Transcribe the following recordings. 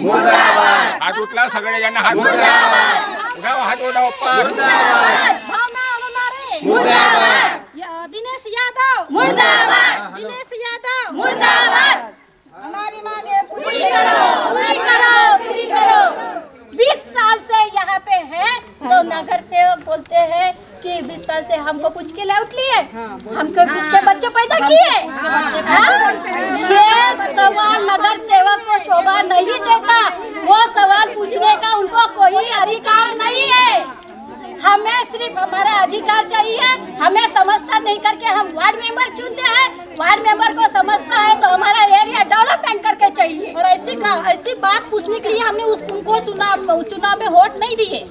हात उचला सगळेजण, हात उचला, हात उठा पप्पा. भावना अनुनारे दिनेश यादव मुर्दाबाद, दिनेश यादव मुर्दाबाद. हमारी मांगे पूरी करो, पूरी करो, पूरी करो. 20 साल से यहाँ पे है तो नगर सेवक बोलते हैं कि 20 साल से हमको कुछ के लाउट लिए, हमको कुछ के बच्चे पैदा किए. ये सवाल नगर सेवक को शोभा नहीं देता. वो सवाल पूछने का उनको कोई अधिकार नहीं है. हमें सिर्फ हमारा अधिकार चाहिए. हमें समझता नहीं करके हम वार्ड मेंबर चुनते हैं. वार्ड मेंबर को समझता है तो हमारा एरिया डेवलपमेंट करके चाहिए. और ऐसी बात पूछने के लिए हमने उनको चुनाव में वोट नहीं दिए.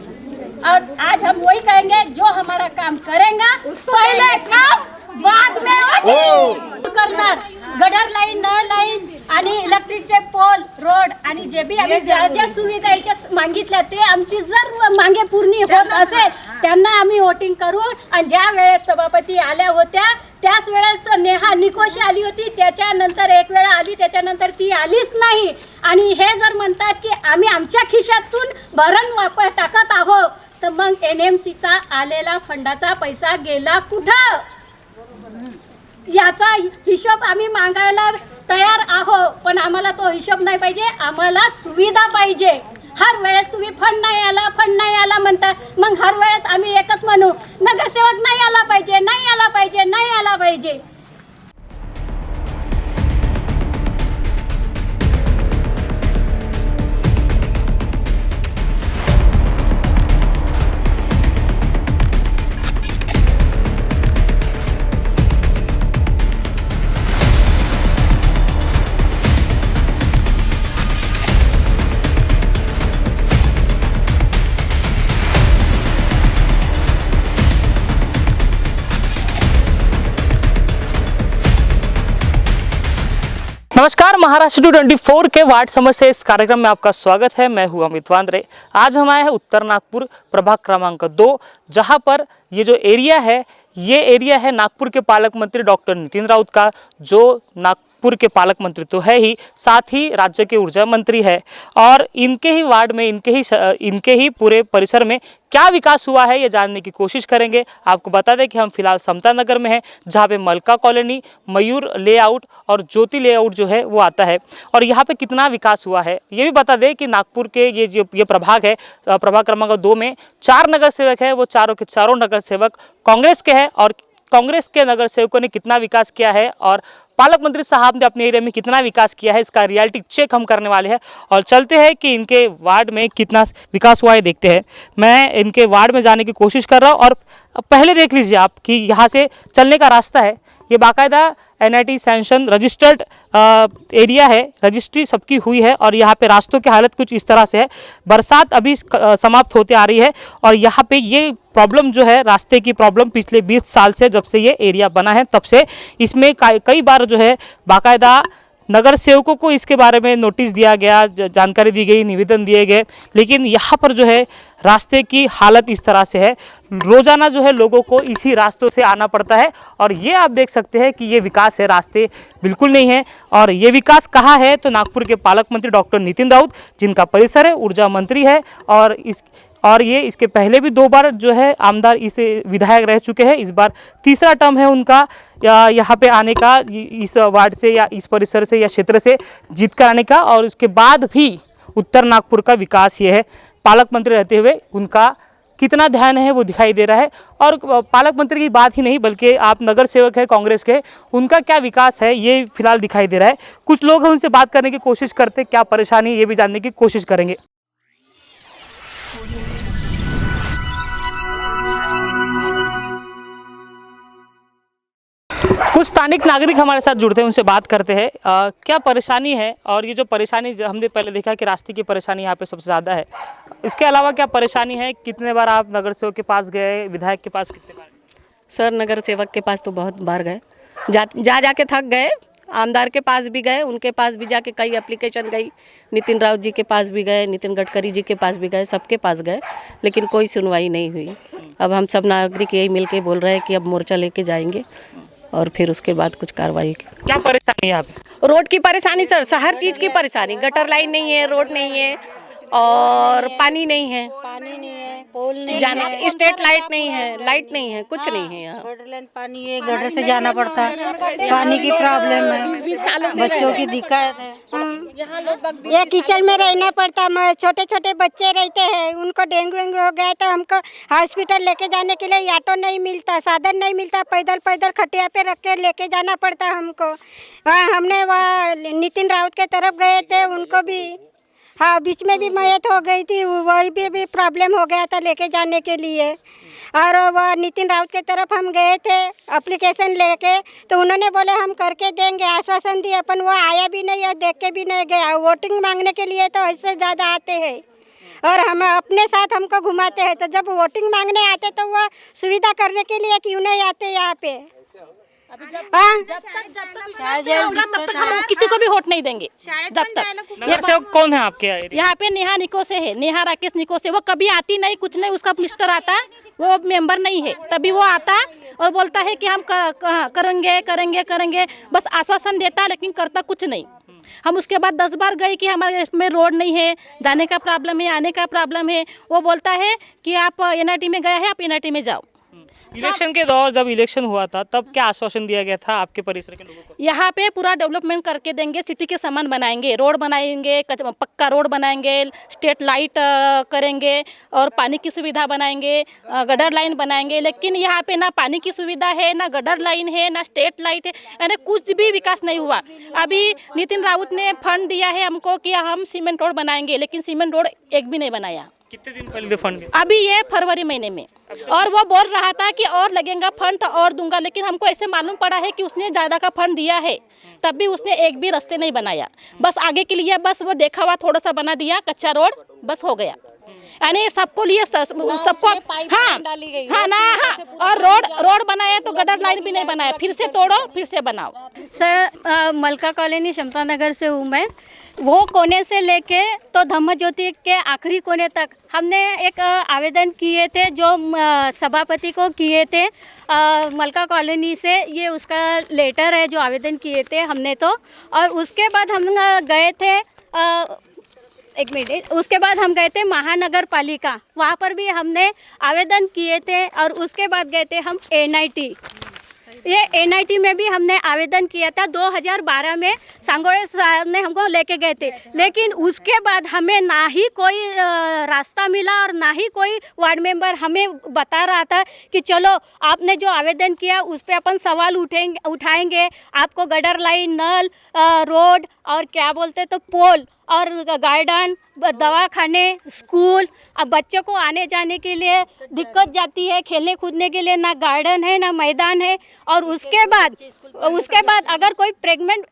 और आज हम वही कहेंगे जो हमारा काम करेंगे पहले काम बाद में वोटिंग करणार. गटर लाईन, नळ लाईन आणि इलेक्ट्रिकचे पोल, रोड आणि जे बी आम्ही ज्या सुविधाच्या मागितल्या ते आमची जर मागे पूर्ण होत असेल त्यांना आम्ही वोटिंग करू. आणि ज्या वेळेस सभापती आल्या होत्या त्याच वेळेस नेहा निकोशी आली होती, त्याच्यानंतर एक वेळा आली, त्याच्यानंतर ती आलीच नाही. आणि हे जर म्हणतात की आम्ही आमच्या खिशातून भरण टाकत आहोत तर मग NMCचा आलेला फंडाचा पैसा गेला कुठं याचा हिशोब आम्ही मागायला तयार आहोत. पण आम्हाला तो हिशोब नाही पाहिजे, आम्हाला सुविधा पाहिजे. हर वेळेस तुम्ही फंड नाही आला म्हणता, मग हर वेळेस आम्ही एकच म्हणू नगरसेवक नाही आला पाहिजे, नाही आला पाहिजे, नाही आला पाहिजे. नमस्कार, महाराष्ट्र 224 के वार्ड समस्या इस कार्यक्रम में आपका स्वागत है. मैं हूं अमित वांद्रे. आज हम आए हैं उत्तर नागपुर प्रभाग क्रमांक 2, जहां पर ये जो एरिया है ये एरिया है नागपुर के पालक मंत्री डॉक्टर नितिन राउत का, जो नागपुर के पालक मंत्री तो है ही, साथ ही राज्य के ऊर्जा मंत्री है. और इनके ही वार्ड में, इनके ही पूरे परिसर में क्या विकास हुआ है ये जानने की कोशिश करेंगे. आपको बता दें कि हम फिलहाल समता नगर में हैं, जहाँ पे मलका कॉलोनी, मयूर लेआउट और ज्योति लेआउट जो है वो आता है. और यहाँ पे कितना विकास हुआ है ये भी बता दें कि नागपुर के ये प्रभाग है, प्रभाग क्रमांक 2 में 4 नगर सेवक है. वो चारों के चारों नगर सेवक कांग्रेस के हैं. और कांग्रेस के नगर सेवकों ने कितना विकास किया है और पालक मंत्री साहब ने अपने एरिया में कितना विकास किया है, इसका रियलिटी चेक हम करने वाले हैं. और चलते हैं कि इनके वार्ड में कितना विकास हुआ है देखते हैं. मैं इनके वार्ड में जाने की कोशिश कर रहा हूँ. और पहले देख लीजिए आप कि यहाँ से चलने का रास्ता है, ये बाकायदा NIT सैंक्शन रजिस्टर्ड एरिया है, रजिस्ट्री सबकी हुई है. और यहाँ पे रास्तों की हालत कुछ इस तरह से है. बरसात अभी समाप्त होते आ रही है और यहाँ पे ये प्रॉब्लम जो है, रास्ते की प्रॉब्लम पिछले 20 साल से, जब से ये एरिया बना है तब से इसमें कई बार जो है बाकायदा नगर सेवकों को इसके बारे में नोटिस दिया गया, जानकारी दी गई, निवेदन दिए गए. लेकिन यहाँ पर जो है रास्ते की हालत इस तरह से है, रोज़ाना जो है लोगों को इसी रास्तों से आना पड़ता है. और ये आप देख सकते हैं कि ये विकास है, रास्ते बिल्कुल नहीं है. और ये विकास कहाँ है तो नागपुर के पालक मंत्री डॉक्टर नितिन राउत, जिनका परिसर है, ऊर्जा मंत्री है. और ये इसके पहले भी 2 बार जो है आमदार इस विधायक रह चुके हैं. इस बार तीसरा टर्म है उनका यहाँ पे आने का, इस वार्ड से या इस परिसर से या क्षेत्र से जीत कर आने का. और उसके बाद भी उत्तर नागपुर का विकास ये है, पालक मंत्री रहते हुए उनका कितना ध्यान है वो दिखाई दे रहा है. और पालक मंत्री की बात ही नहीं बल्कि आप नगर सेवक है कांग्रेस के, उनका क्या विकास है ये फिलहाल दिखाई दे रहा है. कुछ लोग हैं, उनसे बात करने की कोशिश करते, क्या परेशानी ये भी जानने की कोशिश करेंगे. कुछ स्थानिक नागरिक हमारे साथ जुड़ते हैं, उनसे बात करते हैं क्या परेशानी है. और ये जो परेशानी हमने पहले देखा कि रास्ते की परेशानी यहाँ पे सबसे ज़्यादा है, इसके अलावा क्या परेशानी है? कितने बार आप नगर सेवक के पास गए, विधायक के पास कितने बार? सर नगर सेवक के पास तो बहुत बार गए, जा के थक गए. आमदार के पास भी गए, उनके पास भी जाके कई एप्लीकेशन गई, नितिन राउत जी के पास भी गए, नितिन गडकरी जी के पास भी गए, सबके पास गए, लेकिन कोई सुनवाई नहीं हुई. अब हम सब नागरिक यही मिल के बोल रहे हैं कि अब मोर्चा लेके जाएंगे. और फिर उसके बाद कुछ कार्रवाई की। क्या परेशानी है यहाँ पे? रोड की परेशानी सर, हर चीज़ की परेशानी, गटर लाइन नहीं है, रोड नहीं है और पानी नहीं है, पोल नहीं जाने का स्ट्रीट लाइट नहीं है, लाइट नहीं है, कुछ नहीं है यहाँ। गटर लाइन पानी है, गटर से जाना पड़ता है, पानी की प्रॉब्लम है, 20 सालों से बच्चों की दिक्कत है। ये कीचड़ में रहना पड़ता है। छोटे छोटे बच्चे रहते हैं, उनको डेंगू हो गया तो हमको हॉस्पिटल लेके जाने के लिए ऑटो नहीं मिलता, साधन नहीं मिलता, पैदल पैदल खटिया पे रख के लेके जाना पड़ता हमको। हमने वहाँ नितिन राउत के तरफ गए थे, उनको भी हाँ बीच में भी मयत हो गई थी, वही भी प्रॉब्लम हो गया था लेके जाने के लिए। और वह नितिन राउत के तरफ हम गए थे एप्लीकेशन लेके, तो उन्होंने बोले हम करके देंगे, आश्वासन दिए, अपन वो आया भी नहीं और देख के भी नहीं गया। वोटिंग मांगने के लिए तो इससे ज़्यादा आते हैं और हम अपने साथ हमको घुमाते हैं, तो जब वोटिंग मांगने आते तो वह सुविधा करने के लिए क्यों नहीं आते यहाँ पे? जब तक हम किसी को भी वोट नहीं देंगे। जब तक नगर सेवक कौन है आपके एरिया? यहाँ पे नेहा निको से है, नेहा राकेश निको से। वो कभी आती नहीं, कुछ नहीं, उसका मिस्टर आता है, वो मेंबर नहीं है, तभी वो आता और बोलता है कि हम करेंगे करेंगे करेंगे, बस आश्वासन देता है लेकिन करता कुछ नहीं। हम उसके बाद 10 बार गए कि हमारे में रोड नहीं है, जाने का प्रॉब्लम है, आने का प्रॉब्लम है। वो बोलता है कि आप एनआईटी में गए हैं, आप एनआईटी में जाओ। इलेक्शन के दौर जब इलेक्शन हुआ था तब क्या आश्वासन दिया गया था आपके परिसर के लोगों को? यहाँ पे पूरा डेवलपमेंट करके देंगे, सिटी के सामान बनाएंगे, रोड बनाएंगे, पक्का रोड बनाएंगे, स्ट्रीट लाइट करेंगे और पानी की सुविधा बनाएंगे, गटर लाइन बनाएंगे। लेकिन यहाँ पे ना पानी की सुविधा है, ना गटर लाइन है, ना स्ट्रीट लाइट है, यानी कुछ भी विकास नहीं हुआ। अभी नितिन राउत ने फंड दिया है हमको कि हम सीमेंट रोड बनाएंगे, लेकिन सीमेंट रोड एक भी नहीं बनाया। कितने दिन पहले फंड? अभी ये फरवरी महीने में, और वो बोल रहा था कि और लगेगा फंड तो और दूंगा, लेकिन हमको ऐसे मालूम पड़ा है कि उसने ज़्यादा का फंड दिया है, तब भी उसने एक भी रास्ते नहीं बनाया। बस आगे के लिए बस वो देखा हुआ थोड़ा सा बना दिया, कच्चा रोड बस हो गया। यानी सबको लिए सबको हाँ ना हाँ, और रोड बनाया तो गटर लाइन भी नहीं बनाया, फिर से तोड़ो फिर से बनाओ। सर मलका कॉलोनी क्षमता नगर से हूँ मैं। वो कोने से लेके तो धम्म ज्योति के आखिरी कोने तक हमने एक आवेदन किए थे, जो सभापति को किए थे मलका कॉलोनी से। ये उसका लेटर है जो आवेदन किए थे हमने तो। और उसके बाद हम गए थे एक मिनट, उसके बाद हम गए थे महानगर पालिका, वहाँ पर भी हमने आवेदन किए थे। और उसके बाद गए थे हम एनआईटी, ये एनआईटी में भी हमने आवेदन किया था 2012 में, सांगोड़े साहब ने हमको लेके गए थे। लेकिन उसके बाद हमें ना ही कोई रास्ता मिला और ना ही कोई वार्ड मेंबर हमें बता रहा था कि चलो आपने जो आवेदन किया उस पर अपन सवाल उठाएंगे, आपको गटर लाइन, नल, रोड और क्या बोलते तो पोल और गार्डन, दवाखाने, स्कूल। अब बच्चों को आने जाने के लिए दिक्कत जाती है, खेलने कूदने के लिए ना गार्डन है ना मैदान है। और उसके बाद अगर कोई प्रेग्नेंट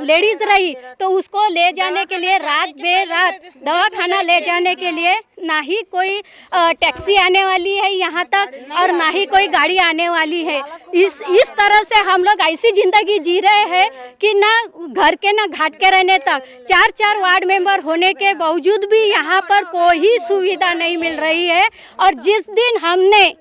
लेडीज़ रही तो उसको ले जाने के लिए रात बेरात दवाखाना ले जाने के लिए ना ही कोई टैक्सी आने वाली है यहाँ तक और ना ही कोई गाड़ी आने वाली है। इस तरह से हम लोग ऐसी ज़िंदगी जी रहे हैं कि ना घर के ना घाट के रहने तक 4 वार्ड मेंबर होने के बावजूद भी यहाँ पर कोई सुविधा नहीं मिल रही है। और जिस दिन हमने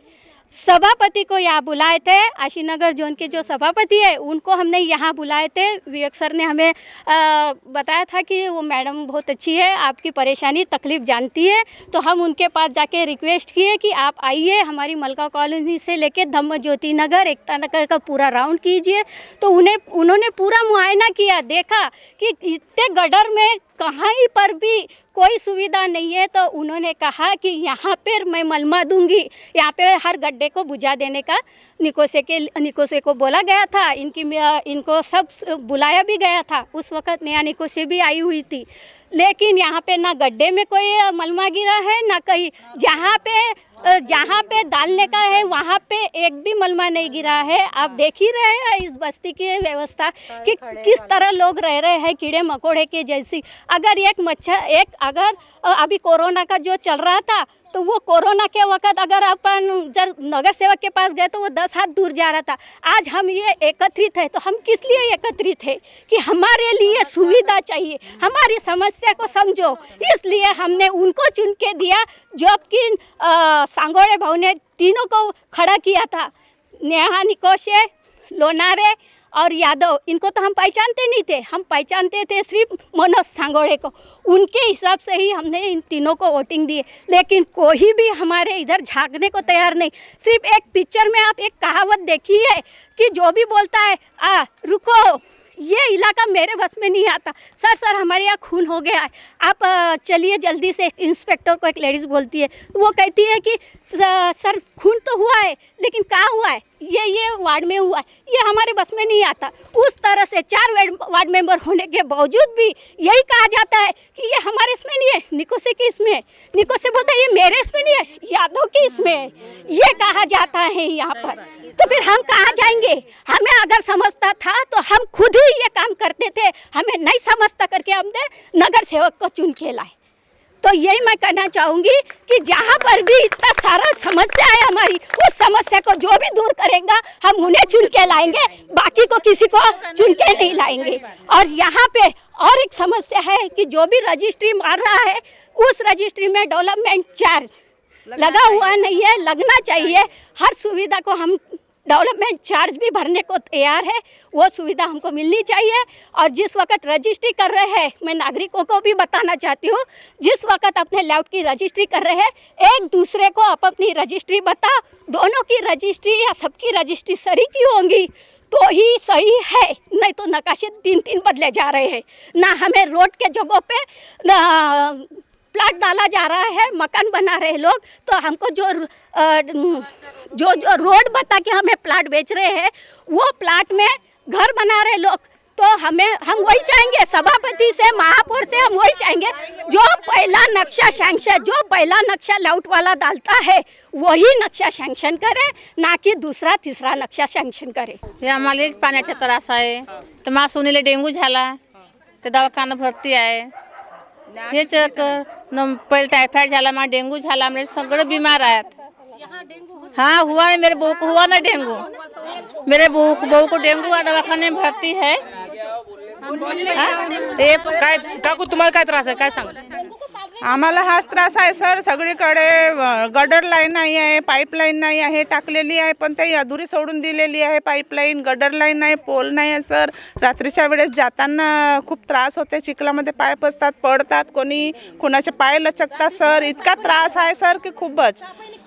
सभापति को यहाँ बुलाए थे, आशीनगर जोन के जो सभापति है उनको हमने यहाँ बुलाए थे, विवेक सर ने हमें बताया था कि वो मैडम बहुत अच्छी है, आपकी परेशानी तकलीफ़ जानती है। तो हम उनके पास जाके रिक्वेस्ट किए कि आप आइए, हमारी मलका कॉलोनी से लेके धम्म ज्योति नगर, एकता नगर का पूरा राउंड कीजिए। तो उन्होंने पूरा मुआयना किया, देखा कि इतने गटर में कहीं पर भी कोई सुविधा नहीं है। तो उन्होंने कहा कि यहाँ पर मैं मलमा दूंगी, यहाँ पे हर गड्ढे को बुझा देने का निकोसे को बोला गया था। इनको सब बुलाया भी गया था, उस वक़्त नया निकोसे भी आई हुई थी। लेकिन यहाँ पे ना गड्ढे में कोई मलमा गिरा है, ना कहीं जहाँ पे डालने का है वहाँ पे एक भी मलमा नहीं गिरा है। आप देख ही रहे हैं इस बस्ती की व्यवस्था कि किस तरह लोग रह रहे हैं कीड़े मकोड़े के जैसी। अगर अगर अभी कोरोना का जो चल रहा था तो वो कोरोना के वक्त अगर अपन जब नगर सेवक के पास गए तो वो 10 हाथ दूर जा रहा था। आज हम ये एकत्रित है तो हम किस लिए एकत्रित है कि हमारे लिए सुविधा चाहिए, हमारी समस्या को समझो, इसलिए हमने उनको चुन के दिया। जबकि सांगोड़े भाव ने तीनों को खड़ा किया था, नेहा निकोसे, लोनारे और यादव, इनको तो हम पहचानते नहीं थे, हम पहचानते थे सिर्फ मनोज सांगोड़े को। उनके हिसाब से ही हमने इन तीनों को वोटिंग दी, लेकिन कोई भी हमारे इधर झांकने को तैयार नहीं। सिर्फ एक पिक्चर में आप एक कहावत देखी है कि जो भी बोलता है रुको, ये इलाका मेरे बस में नहीं आता। सर हमारे यहाँ खून हो गया है, आप चलिए जल्दी से। इंस्पेक्टर को एक लेडीज़ बोलती है, वो कहती है कि सर खून तो हुआ है, लेकिन कहाँ हुआ है? ये वार्ड में हुआ है, ये हमारे बस में नहीं आता। उस तरह से 4 वार्ड मेंबर होने के बावजूद भी यही कहा जाता है कि ये हमारे इसमें नहीं है, निकोसे की इसमें है। निकोसे बोलता है ये मेरे इसमें नहीं है, यादव की इसमें है, ये कहा जाता है यहाँ पर। तो फिर हम कहाँ जाएंगे? हमें अगर समझता था तो हम खुद ही ये काम करते थे, हमें नहीं समझता करके हमने नगर सेवक को चुन के लाए। तो यही मैं कहना चाहूँगी कि जहाँ पर भी इतना सारा समस्या है हमारी, उस समस्या को जो भी दूर करेगा हम उन्हें चुन के लाएंगे, बाकी को किसी को चुन के नहीं लाएंगे। और यहाँ पे और एक समस्या है कि जो भी रजिस्ट्री मार रहा है, उस रजिस्ट्री में डेवलपमेंट चार्ज लगा हुआ नहीं है, लगना चाहिए। हर सुविधा को हम डेवलपमेंट चार्ज भी भरने को तैयार है, वो सुविधा हमको मिलनी चाहिए। और जिस वक्त रजिस्ट्री कर रहे हैं, मैं नागरिकों को भी बताना चाहती हूँ, जिस वक्त अपने लेआउट की रजिस्ट्री कर रहे हैं, एक दूसरे को आप अपनी रजिस्ट्री बता, दोनों की रजिस्ट्री या सबकी रजिस्ट्री सही की होंगी तो ही सही है, नहीं तो नकाशे 3-3 बदले जा रहे हैं। ना हमें रोड के जगहों पे प्लाट डाला जा रहा है, मकान बना रहे लोग, तो हमको जो रोड बता के हमें प्लाट बेच रहे हैं, वो प्लाट में घर बना रहे लोग। तो हम वही चाहेंगे, सभापति से, महापौर से हम वही चाहेंगे, जो पहला नक्शा सैंक्शन, जो पहला नक्शा लेआउट वाला डालता है वही नक्शा सैंक्शन करे, ना कि दूसरा तीसरा नक्शा सैंक्शन करे। हे आम्हाला पाण्याचा त्रास आहे, तर मा सुनीला डेंगू झाला, ते दवाखाना भरती आहे। हेच पहले टाइफाइड झाला, मा डेंगू झाला, मेरे सगळे बीमार आहेत। हाँ हुआ है, मेरे बहू को हुआ ना डेंगू, मेरे बहू को डेंगू है, दवाखाने में भर्ती है। काय काकू तुम्हाला काय त्रास आहे, काय सांगा? आम्हाला हाच त्रास आहे सर, सगळीकडे गडर लाईन नाही आहे, पाईपलाईन नाही आहे, टाकलेली आहे पण ते अधुरी सोडून दिलेली आहे। पाईपलाईन, गडर लाईन नाही, पोल नाही आहे सर। रात्रीच्या वेळेस जाताना खूप त्रास होते, चिखलामध्ये पाय फसतात, पडतात, कोणाचे पाय लचकतात सर। इतका त्रास आहे सर की खूपच,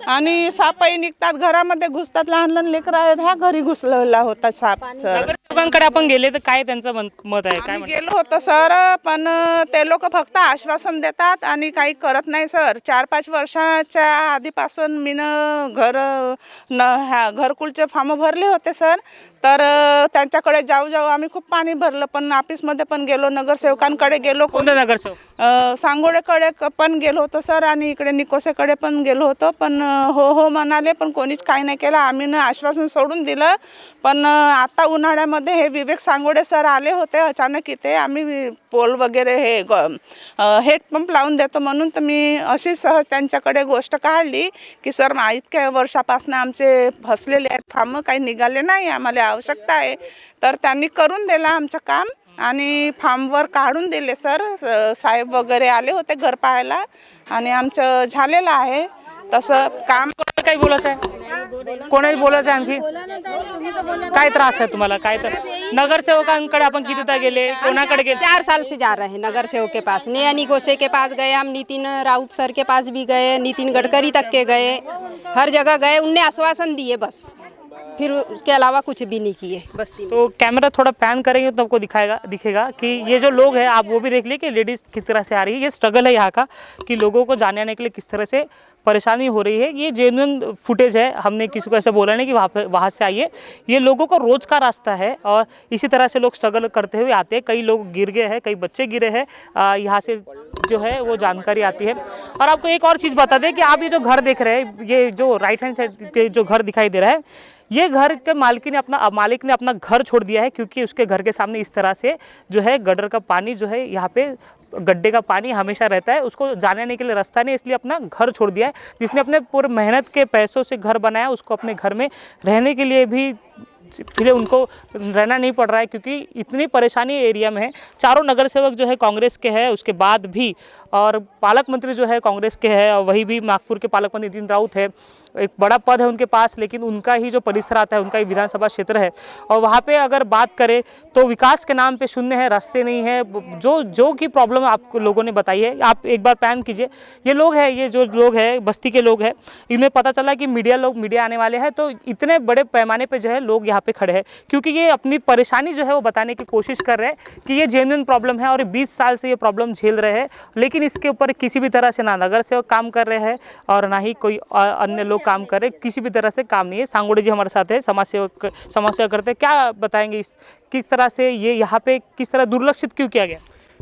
आणि सापही निघतात, घरामध्ये घुसतात, लहान लहान लेकरं आहेत, ह्या घरी घुसलेला होता साप सर। नगरसेवकांकडे आपण गेले तर काय त्यांचं मत आहे, काय गेलो होतो सर, पण ते लोक फक्त आश्वासन देतात आणि काही करत नाही सर। 4-5 वर्षाच्या आधीपासून मी घरकुलचे फॉर्म भरले होते सर, तर त्यांच्याकडे जाऊ आम्ही खूप पाणी भरलं, पण ऑफिसमध्ये पण गेलो, नगरसेवकांकडे गेलो, कोणत्या नगरसेवक? सांगोडेकडे पण गेलो होतो सर, आणि इकडे निकोसेकडे पण गेलो होतो, पण हो म्हणाले, पण कोणीच काही नाही केलं। आम्ही आश्वासन सोडून दिलं। पण आता उन्हाळ्यामध्ये हे विवेक सांगोडे सर आले होते अचानक इथे, आम्ही पोल वगैरे हे हेड पंप लावून देतो म्हणून, तर मी अशी सहज त्यांच्याकडे गोष्ट काढली की सर इतक्या वर्षापासून आमचे फसलेले आहेत फॉर्म, काही निघाले नाही, आम्हाला आवश्यकता आहे। तर त्यांनी करून दिलं आमचं काम आणि फॉर्मवर काढून दिले सर। साहेब वगैरे आले होते घर पाहायला आणि आमचं झालेलं आहे तसं काम। काही बोलायचं आहे, कोणाही बोलायचं आहे आणखी? काय त्रास आहे तुम्हाला, काय तर नगरसेवकांकडे आपण कितीदा गेले, कोणाकडे गेले? 4 साल से जा रहे हैं नगर सेवक के पास, नया निकोसे के पास गए हम, नितिन राउत सर के पास भी गए, नितिन गडकरी तक के गए, हर जगह गए, उनने आश्वासन दिए बस, फिर उसके अलावा कुछ भी नहीं किए बस्ती में। तो कैमरा थोड़ा पैन करेंगे तो आपको दिखेगा कि ये जो लोग हैं, आप वो भी देख लिए कि लेडीज़ किस तरह से आ रही है। ये स्ट्रगल है यहाँ का कि लोगों को जाने आने के लिए किस तरह से परेशानी हो रही है। ये जेन्युइन फुटेज है, हमने किसी को ऐसा बोला नहीं कि वहाँ से आइए। ये लोगों का रोज़ का रास्ता है और इसी तरह से लोग स्ट्रगल करते हुए आते हैं। कई लोग गिर गए हैं, कई बच्चे गिरे हैं, यहाँ से जो है वो जानकारी आती है। और आपको एक और चीज़ बता दें कि आप ये जो घर देख रहे हैं, ये जो राइट हैंड साइड पे जो घर दिखाई दे रहा है, ये घर के मालिक ने अपना घर छोड़ दिया है, क्योंकि उसके घर के सामने इस तरह से जो है गटर का पानी जो है, यहाँ पे गड्ढे का पानी हमेशा रहता है, उसको जाने आने के लिए रास्ता नहीं, इसलिए अपना घर छोड़ दिया है। जिसने अपने पूरे मेहनत के पैसों से घर बनाया, उसको अपने घर में रहने के लिए भी फिर उनको रहना नहीं पड़ रहा है, क्योंकि इतनी परेशानी एरिया में है। चारों नगर सेवक जो है कांग्रेस के हैं, उसके बाद भी और पालक मंत्री जो है कांग्रेस के हैं, और वही भी नागपुर के पालक मंत्री नितिन राउत है, एक बड़ा पद है उनके पास, लेकिन उनका ही जो परिसर आता है, उनका ही विधानसभा क्षेत्र है, और वहाँ पे अगर बात करें तो विकास के नाम पे शून्य है, रास्ते नहीं है, जो की प्रॉब्लम आपको लोगों ने बताई है। आप एक बार पैन कीजिए, ये लोग हैं, ये जो लोग हैं बस्ती के लोग हैं, इन्हें पता चला कि मीडिया आने वाले हैं, तो इतने बड़े पैमाने पे जो है लोग यहाँ पे खड़े हैं, क्योंकि ये अपनी परेशानी जो है वो बताने की कोशिश कर रहे हैं कि ये जेन्युइन प्रॉब्लम है और 20 साल से ये प्रॉब्लम झेल रहे हैं, लेकिन इसके ऊपर किसी भी तरह से ना नगर सेवक काम कर रहे हैं और ना ही कोई अन्य लोग काम कर रहे, किसी भी तरह से काम नहीं है। सांगोड़े जी हमारे साथ है, समाज सेवा करते हैं, क्या बताएंगे किस तरह से ये यहाँ पे किस तरह दुर्लक्षित क्यों किया गया?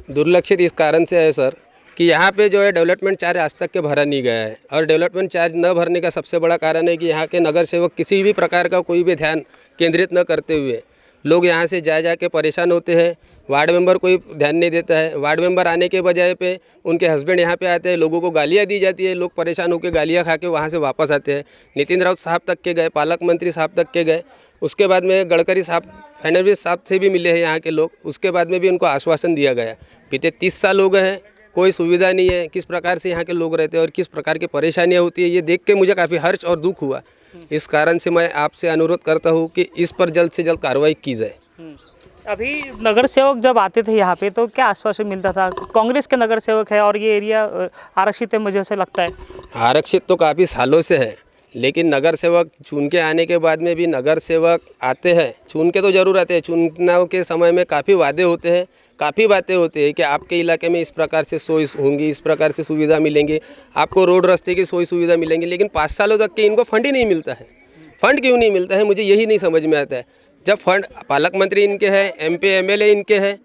दुर्लक्षित इस कारण से है सर कि यहाँ पे जो है डेवलपमेंट चार्ज आज तक के भरा नहीं गया है, और डेवलपमेंट चार्ज न भरने का सबसे बड़ा कारण है कि यहाँ के नगर सेवक किसी भी प्रकार का कोई भी ध्यान केंद्रित न करते हुए लोग यहाँ से जा के परेशान होते हैं। वार्ड मेंबर कोई ध्यान नहीं देता है, वार्ड मेंबर आने के बजाय पे उनके हस्बैंड यहाँ पे आते हैं, लोगों को गालियाँ दी जाती है, लोग परेशान होकर गालियाँ खा के वहाँ से वापस आते हैं। नितिन राउत साहब तक के गए, पालक मंत्री साहब तक के गए, उसके बाद में गडकरी साहब, फडणवीस साहब से भी मिले हैं यहाँ के लोग, उसके बाद में भी उनको आश्वासन दिया गया। बीते 30 साल हो गए हैं, कोई सुविधा नहीं है। किस प्रकार से यहाँ के लोग रहते हैं और किस प्रकार की परेशानियाँ होती है, ये देख के मुझे काफ़ी हर्ष और दुख हुआ। इस कारण से मैं आपसे अनुरोध करता हूँ कि इस पर जल्द से जल्द कार्रवाई की जाए। अभी नगर सेवक जब आते थे यहाँ पे तो क्या आश्वासन मिलता था? कांग्रेस के नगर सेवक है और ये एरिया आरक्षित है, मुझे ऐसा लगता है। आरक्षित तो काफ़ी सालों से है, लेकिन नगर सेवक चुन के आने के बाद में भी नगर सेवक आते हैं, चुन के तो जरूर आते हैं। चुनाव के समय में काफ़ी वादे होते हैं, काफ़ी बातें होती है कि आपके इलाके में इस प्रकार से सोई होंगी, इस प्रकार से सुविधा मिलेंगी, आपको रोड रास्ते की सोई सुविधा मिलेंगी, लेकिन 5 सालों तक के इनको फंड ही नहीं मिलता है। फंड क्यों नहीं मिलता है, मुझे यही नहीं समझ में आता है। जब फंड पालक मंत्री इनके हैं, MP MLA इनके हैं,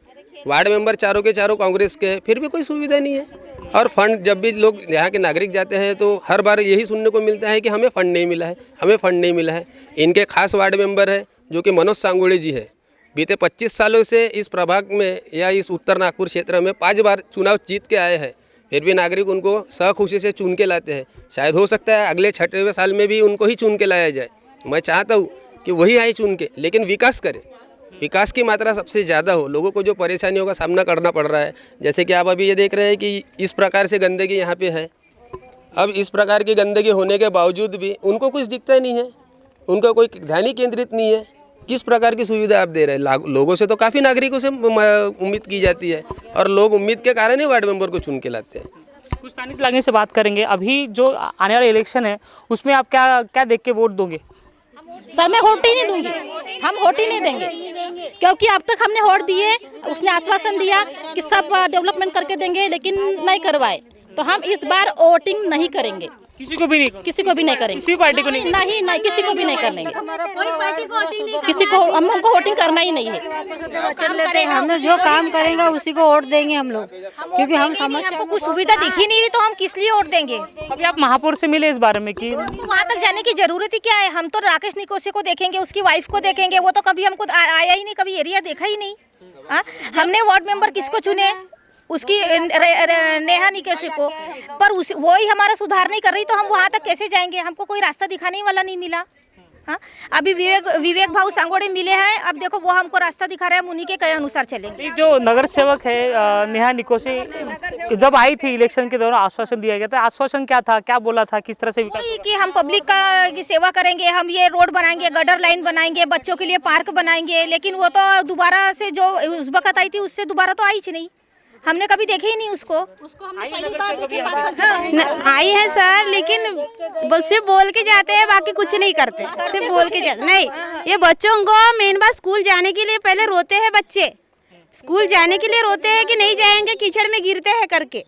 वार्ड मेंबर चारों के चारों कांग्रेस के हैं, फिर भी कोई सुविधा नहीं है। और फंड जब भी लोग यहाँ के नागरिक जाते हैं तो हर बार यही सुनने को मिलता है कि हमें फ़ंड नहीं मिला है, हमें फ़ंड नहीं मिला है। इनके खास वार्ड मेंबर है जो कि मनोज सांगोड़े जी है, बीते 25 सालों से इस प्रभाग में या इस उत्तर नागपुर क्षेत्र में 5 बार चुनाव जीत के आए हैं, फिर भी नागरिक उनको सखुशी से चुन के लाते हैं। शायद हो सकता है अगले 6वें साल में भी उनको ही चुन के लाया जाए। मैं चाहता हूँ कि वही आए चुन के, लेकिन विकास करें, विकास की मात्रा सबसे ज़्यादा हो। लोगों को जो परेशानियों का सामना करना पड़ रहा है, जैसे कि आप अभी ये देख रहे हैं कि इस प्रकार से गंदगी यहाँ पे है। अब इस प्रकार की गंदगी होने के बावजूद भी उनको कुछ दिखता ही नहीं है, उनका कोई ध्यान ही केंद्रित नहीं है। किस प्रकार की सुविधा आप दे रहे हैं? लोगों से तो काफ़ी नागरिकों से उम्मीद की जाती है, और लोग उम्मीद के कारण ही वार्ड मेंबर को चुन के लाते हैं। कुछ स्थानीय लागने से बात करेंगे। अभी जो आने वाला इलेक्शन है उसमें आप क्या देख के वोट दोगे? सर मैं वोट ही नहीं दूंगी, हम वोट ही नहीं देंगे, क्योंकि अब तक हमने वोट दिए, उसने आश्वासन दिया कि सब डेवलपमेंट करके देंगे, लेकिन नहीं करवाए, तो हम इस बार वोटिंग नहीं करेंगे। किसी को भी नहीं करेंगे, किसी पार्टी को नहीं, किसी को भी नहीं करने, किसी को हमको वोटिंग करना ही नहीं है। हमने जो काम करेंगे उसी को वोट देंगे हम लोग, क्योंकि हमको कुछ सुविधा दिखी नहीं रही तो हम किस लिए वोट देंगे? अभी आप महापौर से मिले इस बारे में कि वहाँ तक जाने की जरूरत ही क्या है? हम तो राकेश निकोसे को देखेंगे, उसकी वाइफ को देखेंगे, वो तो कभी हमको आया ही नहीं, कभी एरिया देखा ही नहीं। हमने वार्ड मेंबर किसको चुने? उसकी नेहा निकेसे को, पर वो ही हमारा सुधार नहीं कर रही, तो हम वहाँ तक कैसे जाएंगे? हमको कोई रास्ता दिखाने वाला नहीं मिला। हाँ, अभी विवेक भाऊ सांगोड़े मिले हैं, अब देखो वो हमको रास्ता दिखा रहे हैं, उन्हीं के कहे अनुसार चलेंगे। जो नगर सेवक है नेहा निकोसे, जब आई थी इलेक्शन के दौरान आश्वासन दिया गया था, आश्वासन क्या था, क्या बोला था, किस तरह से विकास? कि हम पब्लिक की सेवा करेंगे, हम ये रोड बनाएंगे, गटर लाइन बनाएंगे, बच्चों के लिए पार्क बनाएंगे, लेकिन वो तो दोबारा से जो उस वक्त आई थी उससे दोबारा तो आई ही नहीं, हमने कभी देखे ही नहीं उसको आई है सर, लेकिन बस सिर्फ बोल के जाते हैं, बाकी कुछ नहीं करते, सिर्फ बोल के जाते नहीं। ये बच्चों को मेन बात, स्कूल जाने के लिए पहले रोते हैं बच्चे, स्कूल जाने के लिए रोते हैं कि नहीं जाएंगे, कीचड़ में गिरते हैं करके,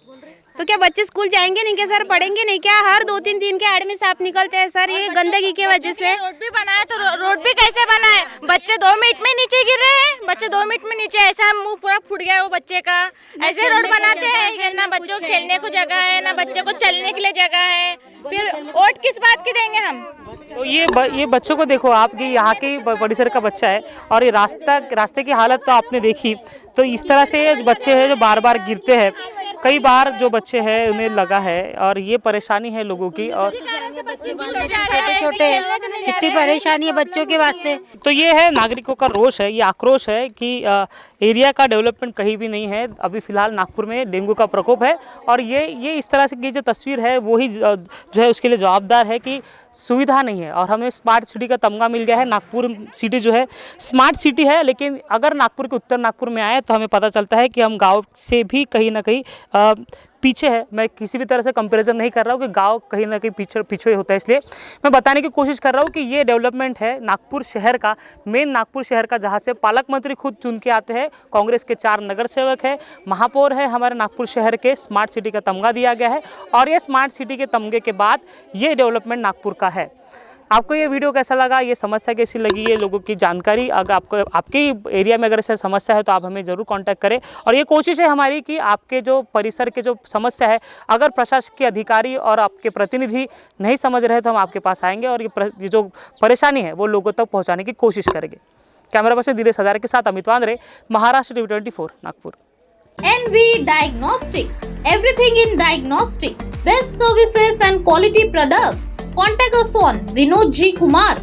तो क्या बच्चे स्कूल जाएंगे नहीं क्या सर? पढ़ेंगे नहीं क्या? हर 2-3 दिन के आड़ में सांप निकलते हैं सर, ये गंदगी की वजह से। रोड भी बनाए तो रोड भी कैसे बनाए? बच्चे 2 मिनट में नीचे गिर रहे हैं, बच्चे 2 मिनट में नीचे, ऐसा मुंह पूरा फूट गया वो बच्चे का। ऐसे रोड बनाते हैं, ना बच्चों को खेलने को जगह है, ना बच्चों को चलने के लिए जगह है, फिर वोट किस बात की देंगे हम? तो ये बच्चों को देखो, आपके यहाँ के परिसर का बच्चा है, और ये रास्ते की हालत तो आपने देखी। तो इस तरह से बच्चे हैं जो बार बार गिरते हैं, कई बार जो बच्चे हैं उन्हें लगा है, और ये परेशानी है लोगों की। और छोटे इतनी परेशानी है बच्चों के वास्ते। तो ये है नागरिकों का रोष है, ये आक्रोश है कि एरिया का डेवलपमेंट कहीं भी नहीं है। अभी फिलहाल नागपुर में डेंगू का प्रकोप है और ये इस तरह से की जो तस्वीर है वही जो है उसके लिए जवाबदार है कि सुविधा नहीं है। और हमें स्मार्ट सिटी का तमगा मिल गया है। नागपुर सिटी जो है स्मार्ट सिटी है, लेकिन अगर नागपुर के उत्तर नागपुर में आए तो हमें पता चलता है कि हम गाँव से भी कहीं ना कहीं पीछे है। मैं किसी भी तरह से कंपैरिजन नहीं कर रहा हूँ कि गांव कहीं ना कहीं पीछे होता है, इसलिए मैं बताने की कोशिश कर रहा हूँ कि ये डेवलपमेंट है नागपुर शहर का, मेन नागपुर शहर का, जहाँ से पालक मंत्री खुद चुन के आते हैं। कांग्रेस के 4 नगर सेवक है, महापौर है, हमारे नागपुर शहर के स्मार्ट सिटी का तमगा दिया गया है और ये स्मार्ट सिटी के तमगे के बाद ये डेवलपमेंट नागपुर का है। आपको ये वीडियो कैसा लगा, ये समस्या कैसी लगी, ये लोगों की जानकारी अगर आपको आपके एरिया में अगर ऐसा समस्या है तो आप हमें ज़रूर कांटेक्ट करें। और ये कोशिश है हमारी कि आपके जो परिसर के जो समस्या है अगर प्रशासकीय अधिकारी और आपके प्रतिनिधि नहीं समझ रहे तो हम आपके पास आएंगे और ये जो परेशानी है वो लोगों तक पहुँचाने की कोशिश करेंगे। कैमरा पर्सन दिनेश हजारे के साथ Amit Vandre, Maharashtra TV 24 Nagpur. NV Diagnostics, everything in diagnostics, best services and quality products. Contact us on Vinod G. Kumar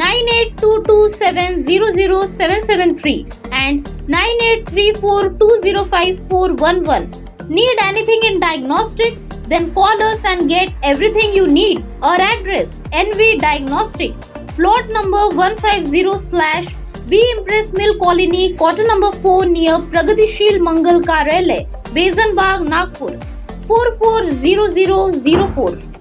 9822700773 and 9834205411. Need anything in diagnostics? Then call us and get everything you need. Our address NV Diagnostics, plot number 150/B Impress Mill Colony, quarter number 4 near Pragatishil Mangal Karyalay, Besan Bagh, Nagpur 440004.